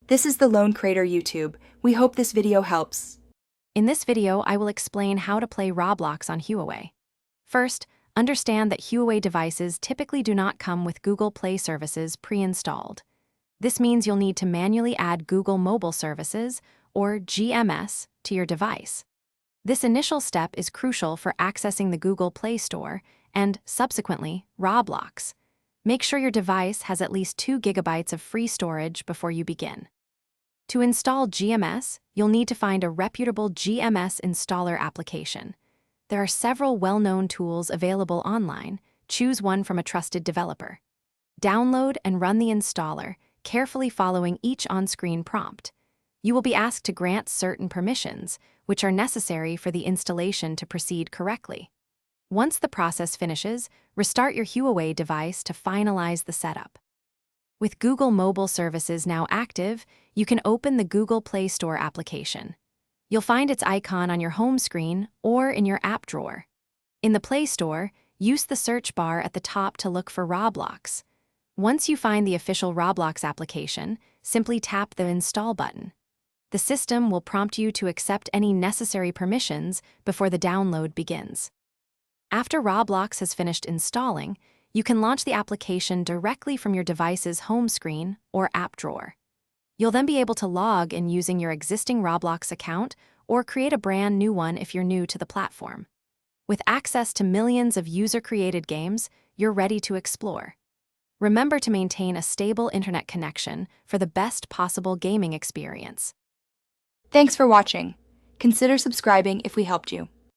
This is the Lone Crater YouTube. We hope this video helps. In this video, I will explain how to play Roblox on Huawei. First, understand that Huawei devices typically do not come with Google Play services pre-installed. This means you'll need to manually add Google Mobile Services, or GMS, to your device. This initial step is crucial for accessing the Google Play Store and, subsequently, Roblox. Make sure your device has at least 2 GB of free storage before you begin. To install GMS, you'll need to find a reputable GMS installer application. There are several well-known tools available online. Choose one from a trusted developer. Download and run the installer, carefully following each on-screen prompt. You will be asked to grant certain permissions, which are necessary for the installation to proceed correctly. Once the process finishes, restart your Huawei device to finalize the setup. With Google Mobile Services now active, you can open the Google Play Store application. You'll find its icon on your home screen or in your app drawer. In the Play Store, use the search bar at the top to look for Roblox. Once you find the official Roblox application, simply tap the Install button. The system will prompt you to accept any necessary permissions before the download begins. After Roblox has finished installing, you can launch the application directly from your device's home screen or app drawer. You'll then be able to log in using your existing Roblox account or create a brand new one if you're new to the platform. With access to millions of user-created games, you're ready to explore. Remember to maintain a stable internet connection for the best possible gaming experience. Thanks for watching. Consider subscribing if we helped you.